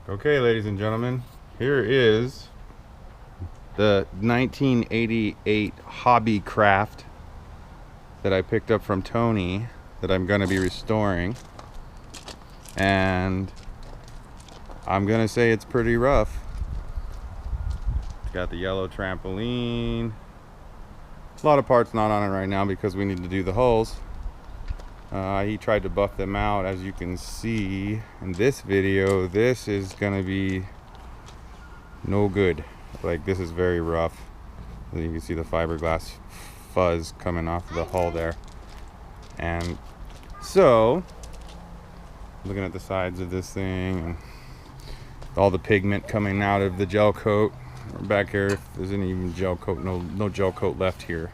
Okay, ladies and gentlemen, here is the 1988 Hobie craft that I picked up from Tony that I'm going to be restoring. And I'm going to say it's pretty rough. It's got the yellow trampoline. A lot of parts not on it right now because we need to do the hulls. He tried to buff them out. As you can see in this video, this is gonna be no good. Like, this is very rough. You can see the fiberglass fuzz coming off of the hull there. And so, looking at the sides of this thing and all the pigment coming out of the gel coat. Back here, there isn't even gel coat, no gel coat left here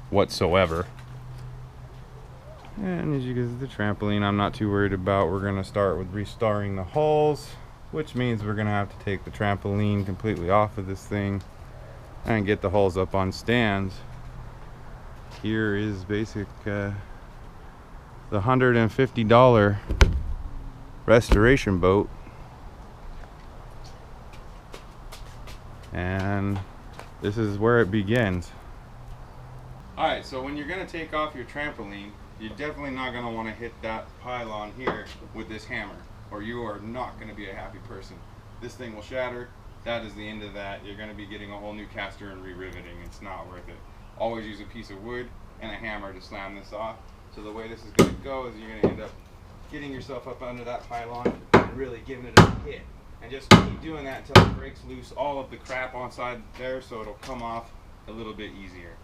whatsoever. And as you can see, the trampoline I'm not too worried about. We're going to start with restoring the hulls, which means we're going to have to take the trampoline completely off of this thing and get the hulls up on stands. Here is the $150 restoration boat. And this is where it begins. Alright, so when you're going to take off your trampoline, you're definitely not going to want to hit that pylon here with this hammer, or you are not going to be a happy person. This thing will shatter. That is the end of that. You're going to be getting a whole new caster and re-riveting. It's not worth it. Always use a piece of wood and a hammer to slam this off. So the way this is going to go is you're going to end up getting yourself up under that pylon and really giving it a hit. And just keep doing that until it breaks loose all of the crap on side there, so it'll come off a little bit easier.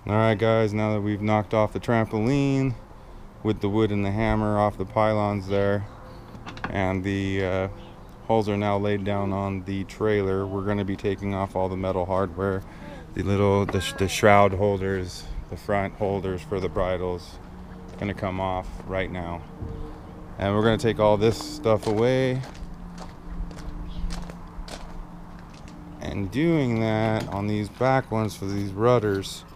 Alright guys, now that we've knocked off the trampoline with the wood and the hammer off the pylons there, and the hulls are now laid down on the trailer, we're going to be taking off all the metal hardware, the shroud holders, the front holders for the bridles, going to come off right now. And we're going to take all this stuff away. And doing that on these back ones for these rudders,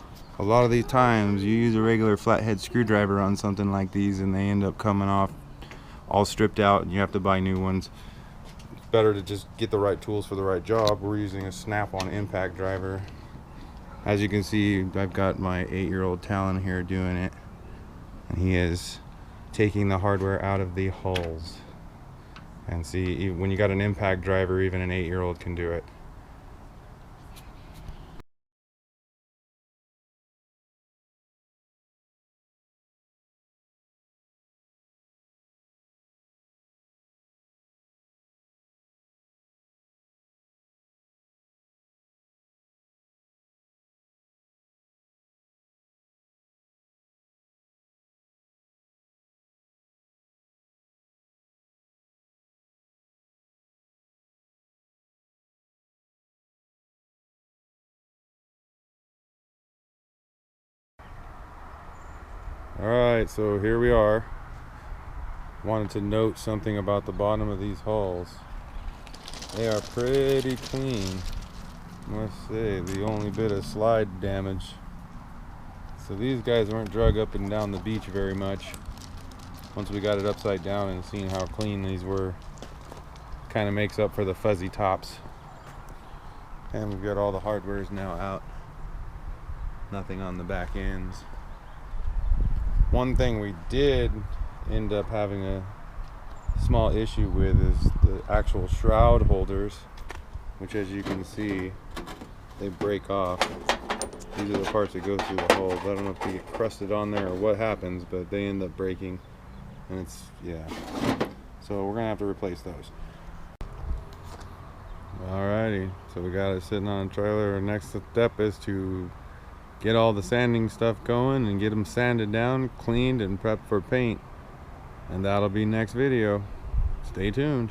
a lot of these times you use a regular flathead screwdriver on something like these and they end up coming off all stripped out and you have to buy new ones. It's better to just get the right tools for the right job. We're using a snap-on impact driver. As you can see, I've got my 8-year-old Talon here doing it, and he is taking the hardware out of the hulls. And see, when you got an impact driver, even an 8-year-old can do it. Alright, so here we are. Wanted to note something about the bottom of these hulls. They are pretty clean. I must say, the only bit of slide damage. So these guys weren't drug up and down the beach very much. Once we got it upside down and seen how clean these were, kind of makes up for the fuzzy tops. And we've got all the hardwares now out. Nothing on the back ends. One thing we did end up having a small issue with is the actual shroud holders, which, as you can see, they break off. These are the parts that go through the holes. I don't know if they get crusted on there or what happens, but they end up breaking. and it's, yeah. So we're gonna have to replace those. Alrighty, so we got it sitting on a trailer. Our next step is to get all the sanding stuff going and get them sanded down, cleaned, and prepped for paint. And that'll be next video. Stay tuned.